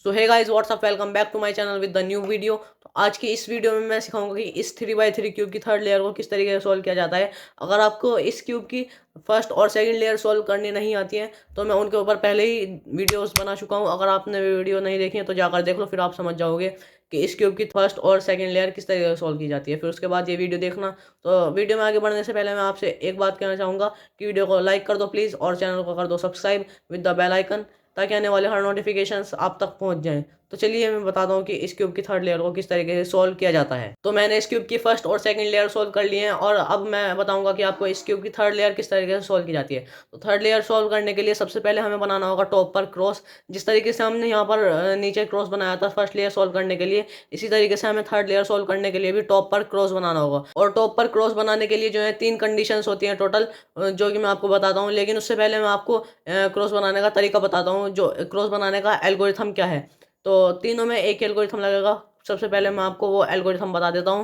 So hey guys what's up, welcome back to my channel with the new video. तो आज की इस video में मैं सिखाऊंगा कि इस 3x3 क्यूब की थर्ड लेयर को किस तरीके से सॉल्व किया जाता है। अगर आपको इस क्यूब की फर्स्ट और सेकंड लेयर सॉल्व करनी नहीं आती है तो मैं उनके ऊपर पहले ही वीडियोस बना चुका हूं। अगर आपने वीडियो नहीं देखी है तो जाकर देख लो, फिर आप समझ जाओगे कि इस क्यूब की फर्स्ट और सेकंड लेयर किस तरीके से सॉल्व की जाती है। फिर उसके बाद ये वीडियो देखना। तो वीडियो में आगे बढ़ने से पहले मैं आपसे एक बात कहना चाहूँगा कि वीडियो को लाइक कर दो प्लीज़, और चैनल को कर दो subscribe with the bell icon, ताकि आने वाले हर नोटिफिकेशंस आप तक पहुंच जाएं। तो चलिए मैं बताता हूँ कि इस क्यूब की थर्ड लेयर को किस तरीके से सॉल्व किया जाता है। तो मैंने इस क्यूब की फर्स्ट और सेकंड लेयर सॉल्व कर लिए हैं, और अब मैं बताऊंगा कि आपको इस क्यूब की थर्ड लेयर किस तरीके से सॉल्व की जाती है। तो थर्ड लेयर सॉल्व करने के लिए सबसे पहले हमें बनाना होगा टॉप पर क्रॉस। जिस तरीके से हमने यहाँ पर नीचे क्रॉस बनाया था फर्स्ट लेयर सॉल्व करने के लिए, इसी तरीके से हमें थर्ड लेयर सॉल्व करने के लिए भी टॉप पर क्रॉस बनाना होगा। और टॉप पर क्रॉस बनाने के लिए जो है 3 कंडीशंस होती हैं टोटल, जो कि मैं आपको बताता हूँ। लेकिन उससे पहले मैं आपको क्रॉस बनाने का तरीका बताता हूँ, जो क्रॉस बनाने का एल्गोरिथम क्या है। तो तीनों में एक एल्गोरिथम लगेगा। सबसे पहले मैं आपको वो एल्गोरिथम बता देता हूँ।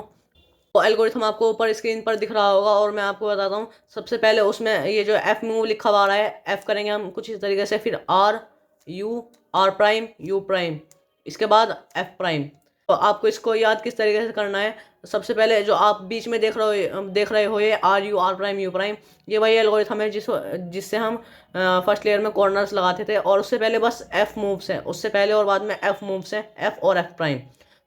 वो एल्गोरिथम आपको ऊपर स्क्रीन पर दिख रहा होगा, और मैं आपको बताता हूँ। सबसे पहले उसमें ये जो एफ मूव लिखा हुआ आ रहा है, एफ करेंगे हम कुछ इस तरीके से, फिर R U, R prime U prime, इसके बाद एफ प्राइम। तो आपको इसको याद किस तरीके से करना है। सबसे पहले जो आप बीच में देख रहे हो ये R U, R prime U prime, ये वही एल्गोरिथम है जिससे हम फर्स्ट लेयर में कॉर्नर्स लगाते थे। और उससे पहले बस एफ मूव्स हैं, उससे पहले और बाद में एफ मूव्स हैं, एफ और एफ प्राइम।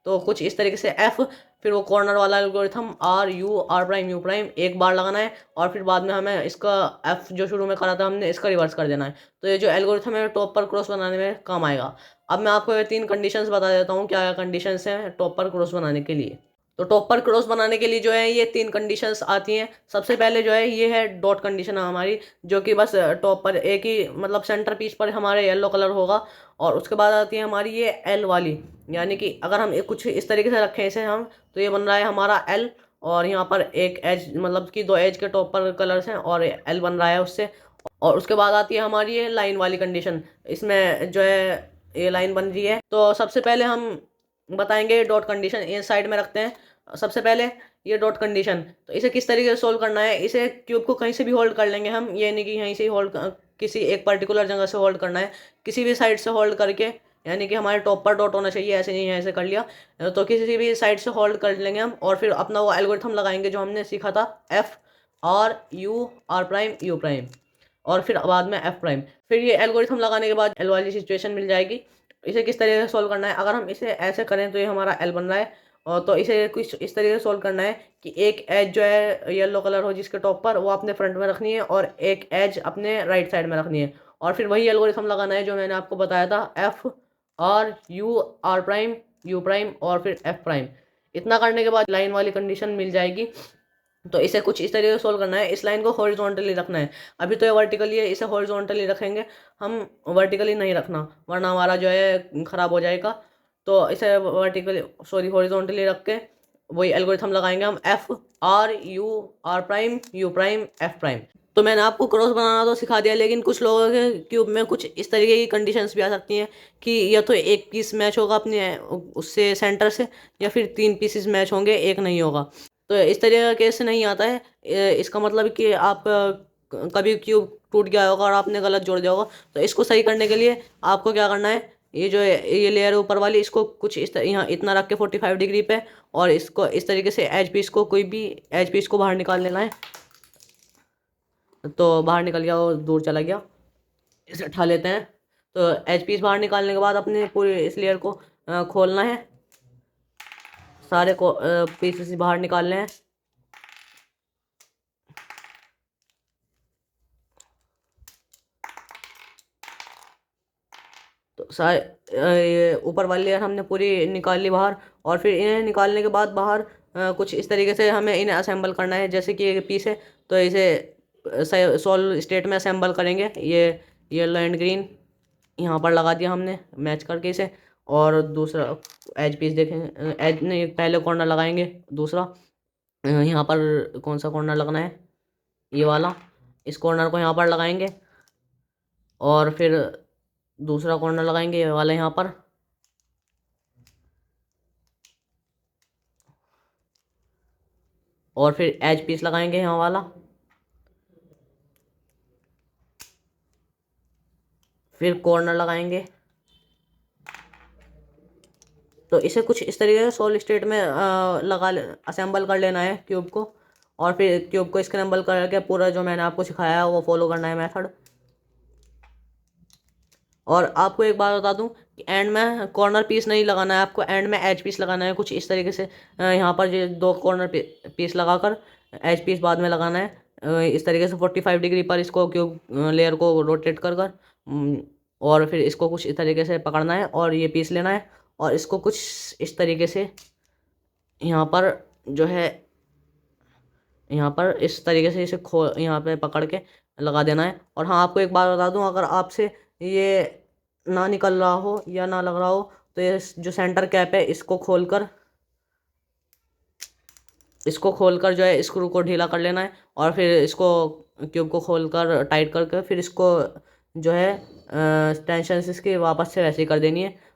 तो कुछ इस तरीके से एफ, फिर वो कॉर्नर वाला algorithm R U, R prime U prime एक बार लगाना है, और फिर बाद में हमें इसका एफ जो शुरू में करा था हमने, इसका रिवर्स कर देना है। तो ये जो एल्गोरिथम है टॉप पर क्रॉस बनाने में काम आएगा। अब मैं आपको ये 3 कंडीशंस बता देता हूँ, क्या क्या कंडीशंस हैं टॉप पर क्रॉस बनाने के लिए। तो टॉप पर क्रॉस बनाने के लिए जो है ये 3 कंडीशंस आती हैं। सबसे पहले जो है ये है डॉट कंडीशन हमारी, जो कि बस टॉप पर एक ही मतलब सेंटर पीस पर हमारे येलो कलर होगा। और उसके बाद आती है हमारी ये एल वाली, यानी कि अगर हम कुछ इस तरीके से रखें इसे हम, तो ये बन रहा है हमारा एल। और यहाँ पर एक एज, मतलब कि 2 एज के टॉप पर कलर्स हैं, और एल बन रहा है उससे। और उसके बाद आती है हमारी ये लाइन वाली कंडीशन। इसमें जो है ये लाइन बन रही है। तो सबसे पहले हम बताएंगे डॉट कंडीशन, ये साइड में रखते हैं। सबसे पहले ये डॉट कंडीशन, तो इसे किस तरीके से सोल्व करना है। इसे क्यूब को कहीं से भी होल्ड कर लेंगे हम, ये नहीं कि यहीं से ही होल्ड, किसी एक पर्टिकुलर जगह से होल्ड करना है। किसी भी साइड से होल्ड करके, यानी कि हमारे टॉप पर डॉट होना चाहिए, ऐसे नहीं है ऐसे कर लिया। तो किसी भी साइड से होल्ड कर लेंगे हम, और फिर अपना वो एल्गोरिथम लगाएंगे जो हमने सीखा था, F R U, R prime U prime, और फिर बाद में एफ प्राइम। फिर ये एल्गोरिथम लगाने के बाद एल वाली सिचुएशन मिल जाएगी। इसे किस तरीके से सोल्व करना है, अगर हम इसे ऐसे करें तो ये हमारा एल बन रहा है। और तो इसे कुछ इस तरीके से सोल्व करना है कि एक एज जो है येलो कलर हो जिसके टॉप पर, वो अपने फ्रंट में रखनी है, और एक एज अपने राइट साइड में रखनी है। और फिर वही एल्गोरिथम लगाना है जो मैंने आपको बताया था, F R U, R prime U prime, और फिर एफ प्राइम। इतना करने के बाद लाइन वाली कंडीशन मिल जाएगी। तो इसे कुछ इस तरीके से सोल्व करना है, इस लाइन को हॉरिजॉन्टली रखना है। अभी तो ये वर्टिकली है, इसे हॉरिजॉन्टली रखेंगे हम, वर्टिकली नहीं रखना वरना हमारा जो है ख़राब हो जाएगा। तो इसे वर्टिकली, सॉरी, हॉरिजॉन्टली रख के वही एल्गोरिथम लगाएंगे हम, F R U, R prime U prime, F prime. तो मैंने आपको क्रॉस बनाना तो सिखा दिया, लेकिन कुछ लोगों के क्यूब में कुछ इस तरीके की कंडीशंस भी आ सकती हैं कि या तो एक पीस मैच होगा अपने उससे सेंटर से, या फिर 3 पीसेस मैच होंगे, एक नहीं होगा। तो इस तरह का केस नहीं आता है। इसका मतलब कि आप कभी क्यूब टूट गया होगा और आपने गलत जोड़ दिया होगा। तो इसको सही करने के लिए आपको क्या करना है, ये जो है ये लेयर ऊपर वाली, इसको कुछ इस यहाँ इतना रख के 45 डिग्री पे, और इसको इस तरीके से एज पीस को, कोई भी एज पीस को बाहर निकाल लेना है। तो बाहर निकल गया, वो दूर चला गया, इसे उठा लेते हैं। तो एज पीस बाहर निकालने के बाद अपने पूरे इस लेयर को खोलना है, सारे को पीसेस बाहर निकालने हैं। तो सारे ये ऊपर वाली लेयर हमने पूरी निकाल ली बाहर। और फिर इन्हें निकालने के बाद बाहर कुछ इस तरीके से हमें इन्हें असेंबल करना है, जैसे कि एक पीस है तो इसे सॉलिड स्टेट में असेंबल करेंगे। ये येलो एंड ग्रीन यहाँ पर लगा दिया हमने मैच करके इसे। और दूसरा एज पीस देखें, एज नहीं, पहले कॉर्नर लगाएंगे, दूसरा यहाँ पर कौन सा कॉर्नर लगना है, ये वाला, इस कॉर्नर को यहाँ पर लगाएंगे। और फिर दूसरा कॉर्नर लगाएंगे, ये वाला यहाँ पर। और फिर एज पीस लगाएंगे यहाँ वाला। फिर कॉर्नर लगाएंगे, तो इसे कुछ इस तरीके से सॉलिड स्टेट में असेंबल कर लेना है क्यूब को, और फिर क्यूब को स्क्रैम्बल करके पूरा जो मैंने आपको सिखाया है वो फॉलो करना है मेथड। और आपको एक बात बता दूं कि एंड में कॉर्नर पीस नहीं लगाना है, आपको एंड में एज पीस लगाना है कुछ इस तरीके से। यहाँ पर ये दो कॉर्नर पीस लगाकर एज पीस बाद में लगाना है। इस तरीके से 45 डिग्री पर इसको क्यूब लेयर को रोटेट कर कर और फिर इसको कुछ इस तरीके से पकड़ना है और ये पीस लेना है, और इसको कुछ इस तरीके से यहाँ पर जो है, यहाँ पर इस तरीके से इसे यहाँ पे पकड़ के लगा देना है। और हाँ, आपको एक बात बता दूं, अगर आपसे ये ना निकल रहा हो या ना लग रहा हो तो ये जो सेंटर कैप है इसको खोलकर जो है स्क्रू को ढीला कर लेना है, और फिर इसको क्यूब को खोलकर टाइट करके फिर इसको जो है टेंशन से इसकी वापस से वैसे ही कर देनी है।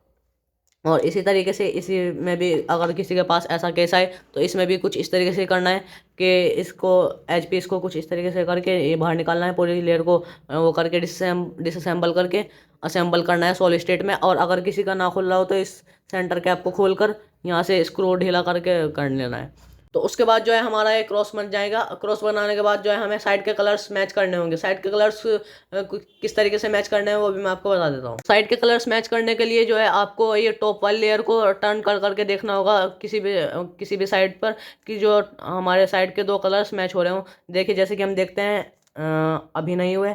और इसी तरीके से इसी में भी अगर किसी के पास ऐसा केस आए तो इसमें भी कुछ इस तरीके से करना है कि इसको एच पी इसको कुछ इस तरीके से करके ये बाहर निकालना है, पूरी लेयर को वो करके डिसअसेंबल करके असेंबल करना है सॉलिड स्टेट में। और अगर किसी का ना खुल रहा हो तो इस सेंटर कैप को खोलकर यहाँ से स्क्रू ढीला करके कर लेना है। तो उसके बाद जो है हमारा एक क्रॉस बन जाएगा। क्रॉस बनाने के बाद जो है हमें साइड के कलर्स मैच करने होंगे। साइड के कलर्स किस तरीके से मैच करने हैं वो भी मैं आपको बता देता हूँ। साइड के कलर्स मैच करने के लिए जो है आपको ये टॉप वाली लेयर को टर्न कर करके देखना होगा किसी भी साइड पर कि जो हमारे साइड के दो कलर्स मैच हो रहे हों। देखिए जैसे कि हम देखते हैं अभी नहीं हुए,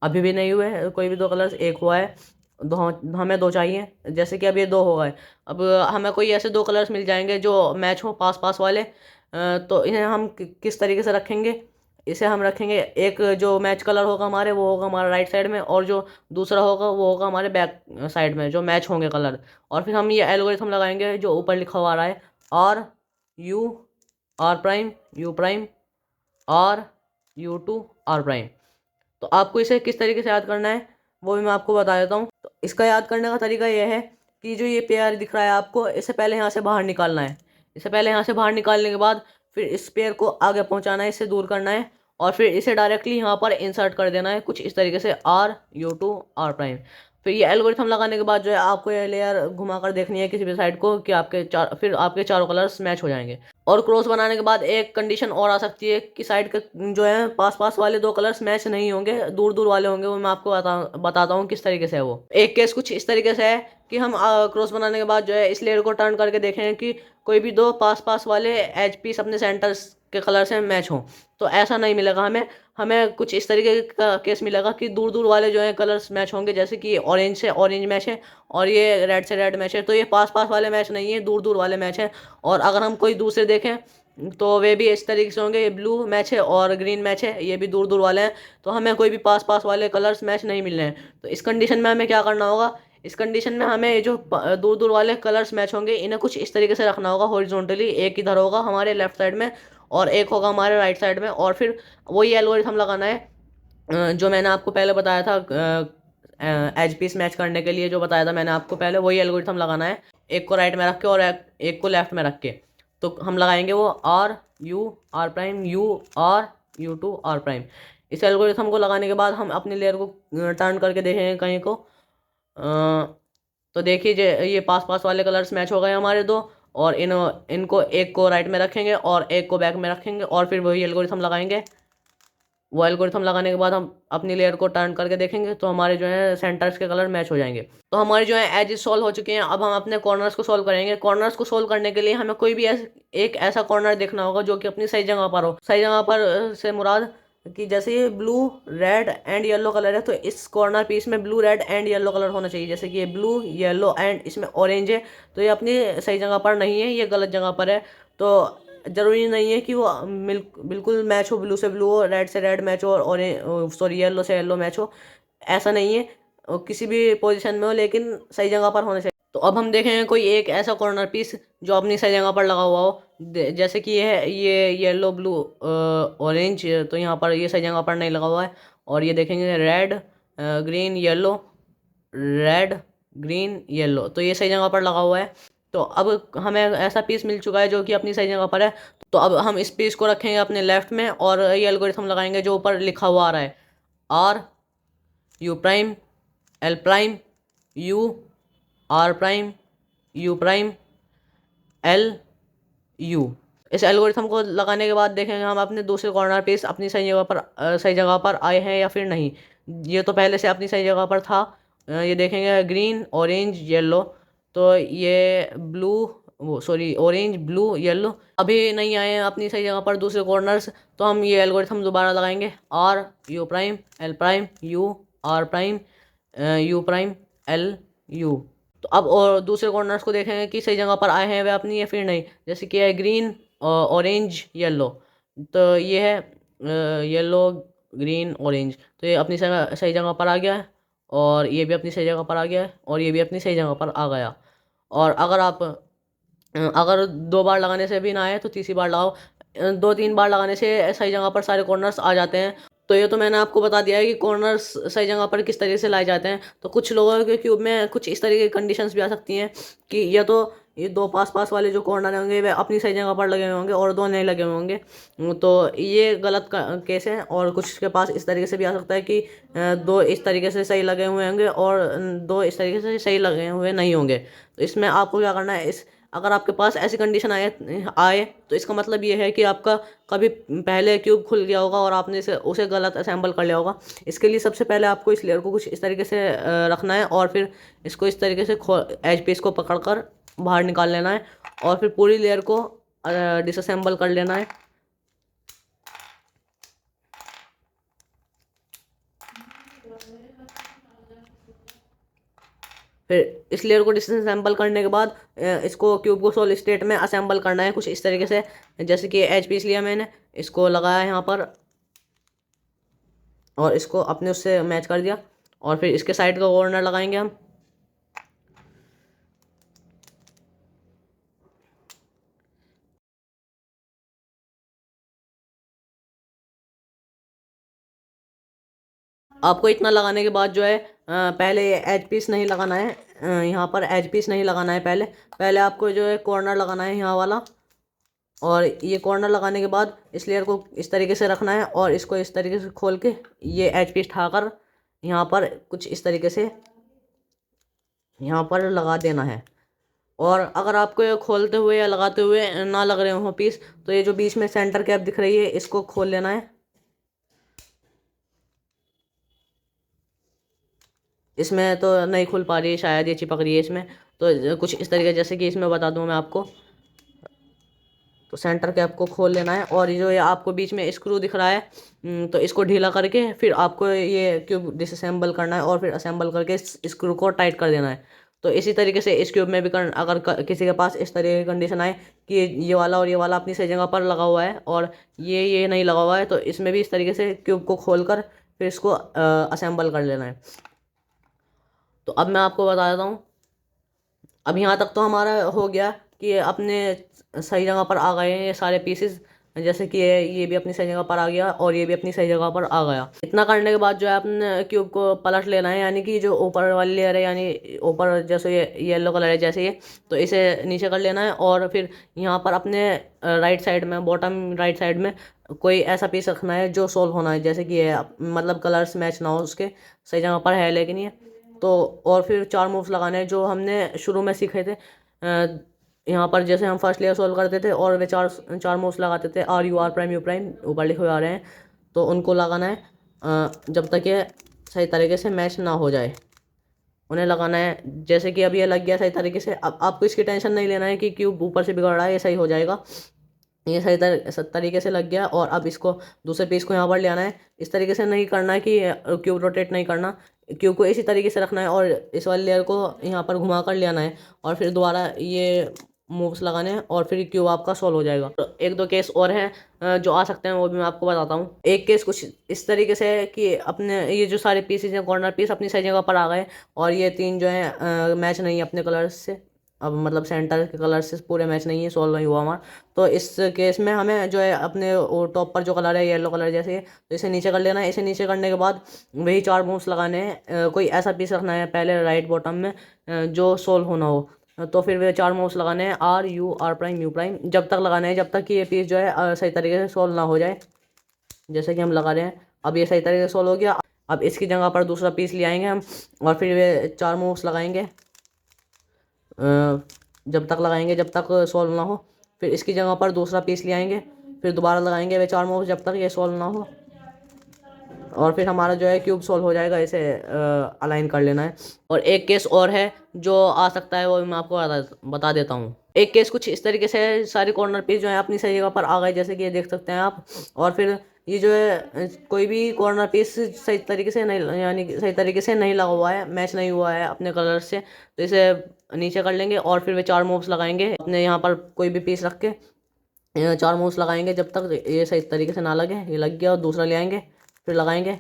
अभी भी नहीं हुए, कोई भी दो कलर्स, एक हुआ है, दो हमें दो चाहिए, जैसे कि अब ये दो हो गए। अब हमें कोई ऐसे दो कलर्स मिल जाएंगे जो मैच हो पास पास वाले। तो इन्हें हम किस तरीके से रखेंगे, इसे हम रखेंगे, एक जो मैच कलर होगा हमारे वो होगा हमारा राइट साइड में, और जो दूसरा होगा वो होगा हमारे बैक साइड में जो मैच होंगे कलर। और फिर हम ये एल्गोरिथम लगाएंगे जो ऊपर लिखा हुआ आ रहा है, R U R prime U prime R U two R prime. तो आपको इसे किस तरीके से याद करना है वो भी मैं आपको बता देता हूँ। तो इसका याद करने का तरीका यह है कि जो ये पेयर दिख रहा है आपको, इसे पहले यहाँ से बाहर निकालना है। इसे पहले यहाँ से बाहर निकालने के बाद फिर इस पेयर को आगे पहुँचाना है, इसे दूर करना है, और फिर इसे डायरेक्टली यहाँ पर इंसर्ट कर देना है कुछ इस तरीके से, R U two R prime. फिर ये एल्गोरिथम लगाने के बाद जो है आपको ये लेयर घुमाकर देखनी है किसी भी साइड को कि आपके चारों कलर्स मैच हो जाएंगे। और क्रॉस बनाने के बाद एक कंडीशन और आ सकती है कि साइड के जो है पास पास वाले दो कलर्स मैच नहीं होंगे, दूर दूर वाले होंगे। वो मैं आपको बताता हूँ किस तरीके से है वो। एक केस कुछ इस तरीके से है कि हम क्रॉस बनाने के बाद जो है इस लेयर को टर्न करके देखें कि कोई भी दो पास पास वाले एज पीस अपने सेंटर्स के कलर से मैच हों। तो ऐसा नहीं मिलेगा हमें हमें कुछ इस तरीके का केस मिलेगा कि दूर दूर वाले जो है कलर्स मैच होंगे, जैसे कि ऑरेंज से ऑरेंज मैच है और ये रेड से रेड मैच है। तो ये पास पास वाले मैच नहीं है, दूर दूर वाले मैच हैं। और अगर हम कोई दूसरे देखें तो वे भी इस तरीके से होंगे, ये ब्लू मैच है और ग्रीन मैच है, ये भी दूर दूर वाले हैं। तो हमें कोई भी पास पास वाले कलर्स मैच नहीं मिल रहे हैं। तो इस कंडीशन में हमें क्या करना होगा, इस कंडीशन में हमें ये जो दूर दूर वाले कलर्स मैच होंगे इन्हें कुछ इस तरीके से रखना होगा हॉरिजॉन्टली। एक इधर होगा हमारे लेफ्ट साइड में और एक होगा हमारे राइट साइड में। और फिर वही एल्गोरिथम लगाना है जो मैंने आपको पहले बताया था एज पीस मैच करने के लिए, जो बताया था मैंने आपको पहले, वही एल्गोरिथम लगाना है, एक को राइट में रख के और एक को लेफ्ट में रख के। तो हम लगाएंगे वो R U R prime U R U two R prime. इस एल्गोरिथम को लगाने के बाद हम अपनी लेयर को टर्न करके देखेंगे कहीं को। तो देखिए ये पास पास वाले कलर्स मैच हो गए हमारे दो, और इनको एक को राइट में रखेंगे और एक को बैक में रखेंगे, और फिर वही एल्गोरिथम लगाएंगे। वो एल्गोरिथम लगाने के बाद हम अपनी लेयर को टर्न करके देखेंगे तो हमारे जो है सेंटर्स के कलर मैच हो जाएंगे। तो हमारे जो है एजेस सॉल्व हो चुके हैं। अब हम अपने कॉर्नर्स को सॉल्व करेंगे। कॉर्नर्स को सॉल्व करने के लिए हमें कोई भी एक ऐसा कॉर्नर देखना होगा जो कि अपनी सही जगह पर हो। सही जगह पर से मुराद कि जैसे ये blue red and yellow colour है तो इस कॉर्नर पीस में blue red and yellow colour होना चाहिए। जैसे कि ये ब्लू येलो एंड इसमें ऑरेंज है तो ये अपनी सही जगह पर नहीं है, ये गलत जगह पर है। तो ज़रूरी नहीं है कि वो बिल्कुल मैच हो, ब्लू से ब्लू हो, रेड से रेड मैच हो और ऑरेंज सॉरी येलो से येलो मैच हो, ऐसा नहीं है। किसी भी पोजीशन में हो लेकिन सही जगह पर होना चाहिए। तो अब हम देखेंगे कोई एक ऐसा कॉर्नर पीस जो अपनी सही जगह पर लगा हुआ हो। जैसे कि ये है, ये येलो ब्लू ऑरेंज, तो यहाँ पर ये सही जगह पर नहीं लगा हुआ है। और ये देखेंगे red green yellow, red green yellow, तो ये सही जगह पर लगा हुआ है। तो अब हमें ऐसा पीस मिल चुका है जो कि अपनी सही जगह पर है। तो अब हम इस पीस को रखेंगे अपने लेफ्ट में और ये एल्गोरिथम लगाएंगे जो ऊपर लिखा हुआ आ रहा है, R U prime L prime U R prime U prime L U. इस एल्गोरिथम को लगाने के बाद देखेंगे हम अपने दूसरे कॉर्नर पीस अपनी सही जगह पर आए हैं या फिर नहीं। ये तो पहले से अपनी सही जगह पर था। ये देखेंगे ग्रीन ऑरेंज येलो, तो ये ब्लू, वो सॉरी ऑरेंज ब्लू येलो अभी नहीं आए हैं अपनी सही जगह पर दूसरे कॉर्नर्स। तो हम ये एल्गोरिथम दोबारा लगाएंगे, R U prime L prime U R prime U prime L U. तो अब और दूसरे कॉर्नर्स को देखेंगे कि सही जगह पर आए हैं वे अपनी या फिर नहीं। जैसे कि है ग्रीन ऑरेंज येलो, तो ये है येलो ग्रीन ऑरेंज, तो ये अपनी सही जगह पर आ गया है, और ये भी अपनी सही जगह पर आ गया है, और ये भी अपनी सही जगह पर आ गया। और अगर आप अगर 2 बार लगाने से भी ना आए तो तीसरी बार लगाओ। 2-3 बार लगाने से सही जगह पर सारे कॉर्नर्स आ जाते हैं। तो ये तो मैंने आपको बता दिया है कि कॉर्नर्स सही जगह पर किस तरीके से लाए जाते हैं। तो कुछ लोगों के क्यूब में कुछ इस तरीके की कंडीशंस भी आ सकती हैं कि या तो ये 2 पास पास वाले जो कॉर्नर होंगे वे अपनी सही जगह पर लगे हुए होंगे और 2 नहीं लगे हुए होंगे। तो ये गलत केस है। और कुछ के पास इस तरीके से भी आ सकता है कि 2 इस तरीके से सही लगे हुए होंगे और 2 इस तरीके से सही लगे हुए नहीं होंगे। तो इसमें आपको क्या करना है, इस अगर आपके पास ऐसी कंडीशन आए आए तो इसका मतलब ये है कि आपका कभी पहले क्यूब खुल गया होगा और आपने उसे गलत असेंबल कर लिया होगा। इसके लिए सबसे पहले आपको इस लेयर को कुछ इस तरीके से रखना है, और फिर इसको इस तरीके से एज पीस को पकड़कर बाहर निकाल लेना है, और फिर पूरी लेयर को डिसअसेंबल कर लेना है। फिर इस लेयर को डिसअसेंबल करने के बाद इसको क्यूब को सॉलिड स्टेट में असेंबल करना है कुछ इस तरीके से। जैसे कि एच पीस लिया मैंने, इसको लगाया यहाँ पर और इसको अपने उससे मैच कर दिया, और फिर इसके साइड का कॉर्नर लगाएंगे हम। आपको इतना लगाने के बाद जो है पहले एज पीस नहीं लगाना है, यहाँ पर एज पीस नहीं लगाना है। पहले पहले आपको जो है कॉर्नर लगाना है यहाँ वाला, और ये कॉर्नर लगाने के बाद इस लेयर को इस तरीके से रखना है और इसको इस तरीके से खोल के ये एज पीस उठाकर यहाँ पर कुछ इस तरीके से यहाँ पर लगा देना है। और अगर आपको ये खोलते हुए या लगाते हुए ना लग रहे हो पीस, तो ये जो बीच में सेंटर कैप दिख रही है इसको खोल लेना है। इसमें तो नहीं खुल पा रही है, शायद ये चिपक रही है इसमें। तो कुछ इस तरीके, जैसे कि इसमें बता दूं मैं आपको, तो सेंटर कैप को खोल लेना है, और ये जो ये आपको बीच में स्क्रू दिख रहा है, तो इसको ढीला करके फिर आपको ये क्यूब डिसअसेंबल करना है और फिर असेंबल करके इस स्क्रू को टाइट कर देना है। तो इसी तरीके से इस क्यूब में भी अगर किसी के पास इस तरह की कंडीशन आए कि ये वाला और ये वाला अपनी सही जगह पर लगा हुआ है और ये नहीं लगा हुआ है, तो इसमें भी इस तरीके से क्यूब को खोल कर फिर इसको असेंबल कर लेना है। तो अब मैं आपको बता देता हूँ। अब यहाँ तक तो हमारा हो गया कि अपने सही जगह पर आ गए हैं ये सारे पीसेस। जैसे कि ये भी अपनी सही जगह पर आ गया और ये भी अपनी सही जगह पर आ गया। इतना करने के बाद जो है अपने क्यूब को पलट लेना है, यानी कि जो ऊपर वाली लेयर है, यानी ऊपर जैसे ये येलो कलर है जैसे ये, तो इसे नीचे कर लेना है। और फिर यहाँ पर अपने राइट साइड में, बॉटम राइट साइड में कोई ऐसा पीस रखना है जो सोल्व होना है। जैसे कि ये मतलब कलर्स मैच ना हो उसके, सही जगह पर है लेकिन ये तो। और फिर 4 मूव्स लगाने हैं जो हमने शुरू में सीखे थे। यहाँ पर जैसे हम फर्स्ट लेयर सोल्व करते थे और वे चार चार मूव्स लगाते थे, R U R prime U prime ऊपर लिखे हुए आ रहे हैं, तो उनको लगाना है जब तक ये सही तरीके से मैच ना हो जाए, उन्हें लगाना है। जैसे कि अब ये लग गया सही तरीके से। अब आपको इसकी टेंशन नहीं लेना है कि क्यूब ऊपर से बिगड़ रहा है, ये सही हो जाएगा। ये सही तरीके से लग गया। और अब इसको दूसरे पीस को यहाँ पर ले आना है। इस तरीके से नहीं करना है कि क्यूब रोटेट नहीं करना, क्यूब को इसी तरीके से रखना है और इस वाली लेयर को यहाँ पर घुमा कर ले आना है, और फिर दोबारा ये मूव्स लगाने हैं और फिर क्यूब आपका सॉल्व हो जाएगा। तो 1-2 केस और हैं जो आ सकते हैं, वो भी मैं आपको बताता हूँ। एक केस कुछ इस तरीके से है कि अपने ये जो सारे पीसेज हैं, कॉर्नर पीस अपनी सही जगह पर आ गए और ये 3 जो हैं मैच नहीं है अपने कलर्स से। अब मतलब सेंटर के कलर से पूरे मैच नहीं है, सॉल्व नहीं हुआ हमारा। तो इस केस में हमें जो है अपने टॉप पर जो कलर है येलो कलर जैसे, तो इसे नीचे कर लेना है। इसे नीचे करने के बाद वही 4 मूव्स लगाने हैं। कोई ऐसा पीस रखना है पहले राइट बॉटम में जो सोल्व होना हो। तो फिर वे 4 मूव्स लगाने हैं, R U R prime U prime, जब तक लगाने हैं जब तक कि ये पीस जो है सही तरीके से सोल्व ना हो जाए। जैसे कि हम लगा रहे हैं, अब ये सही तरीके से सोल्व हो गया। अब इसकी जगह पर दूसरा पीस ले आएंगे हम और फिर वे 4 मूव्स लगाएंगे। जब तक लगाएंगे जब तक सॉल्व ना हो। फिर इसकी जगह पर दूसरा पीस ले आएंगे, फिर दोबारा लगाएंगे वे 4 मूव्स जब तक ये सॉल्व ना हो, और फिर हमारा जो है क्यूब सॉल्व हो जाएगा। इसे अलाइन कर लेना है। और एक केस और है जो आ सकता है, वो मैं आपको बता देता हूँ। एक केस कुछ इस तरीके से है, सारे कॉर्नर पीस जो है अपनी सही जगह पर आ गए, जैसे कि ये देख सकते हैं आप। और फिर ये जो है कोई भी कॉर्नर पीस सही तरीके से नहीं, यानी कि सही तरीके से नहीं लगा हुआ है, मैच नहीं हुआ है अपने कलर से, तो इसे नीचे कर लेंगे और फिर वे 4 मूव्स लगाएंगे अपने यहाँ पर कोई भी पीस रख के। 4 मूव्स लगाएंगे जब तक ये सही तरीके से ना लगे। ये लग गया और दूसरा ले आएंगे, फिर लगाएंगे,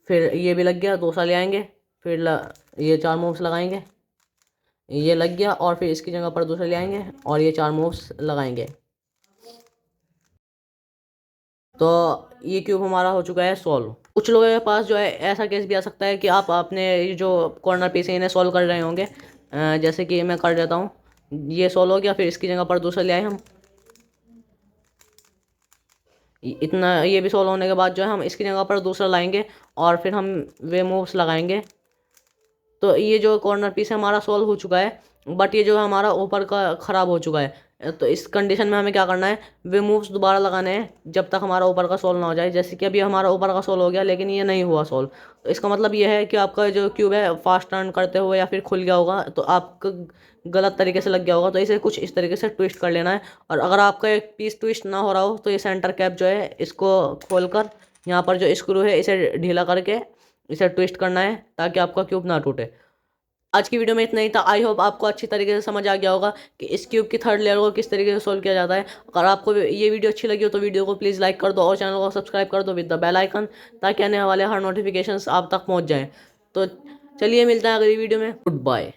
फिर ये भी लग गया, दूसरा ले आएंगे, फिर ये 4 मूव्स लगाएंगे, ये लग गया, और फिर इसकी जगह पर दूसरा ले आएंगे और ये 4 मूव्स लगाएंगे। तो ये क्यूब हमारा हो चुका है सॉल्व। कुछ लोगों के पास जो है ऐसा केस भी आ सकता है कि आप अपने ये जो कॉर्नर पीस है इन्हें सॉल्व कर रहे होंगे, जैसे कि मैं कर देता हूँ। ये सॉल्व हो गया, फिर इसकी जगह पर दूसरा ले आए हम। इतना ये भी सॉल्व होने के बाद जो है हम इसकी जगह पर दूसरा लाएंगे और फिर हम वे मूव्स लगाएंगे। तो ये जो कॉर्नर पीस है हमारा सॉल्व हो चुका है, बट ये जो है हमारा ऊपर का ख़राब हो चुका है। तो इस कंडीशन में हमें क्या करना है, वे मूव्स दोबारा लगाने हैं जब तक हमारा ऊपर का सॉल्व ना हो जाए। जैसे कि अभी हमारा ऊपर का सॉल्व हो गया लेकिन ये नहीं हुआ सॉल्व, तो इसका मतलब ये है कि आपका जो क्यूब है फास्ट टर्न करते हुए या फिर खुल गया होगा, तो आपका गलत तरीके से लग गया होगा। तो इसे कुछ इस तरीके से ट्विस्ट कर लेना है। और अगर आपका एक पीस ट्विस्ट ना हो रहा हो तो ये सेंटर कैप जो है इसको खोल कर यहाँ पर जो स्क्रू है इसे ढीला करके इसे ट्विस्ट करना है ताकि आपका क्यूब ना टूटे। आज की वीडियो में इतना ही था। आई होप आपको अच्छी तरीके से समझ आ गया होगा कि इस क्यूब की थर्ड लेयर को किस तरीके से सोल्व किया जाता है। अगर आपको ये वीडियो अच्छी लगी हो तो वीडियो को प्लीज़ लाइक कर दो और चैनल को सब्सक्राइब कर दो विद द बेल आइकन, ताकि आने वाले हर नोटिफिकेशंस आप तक पहुंच जाएं। तो चलिए मिलते हैं अगली वीडियो में। Good bye.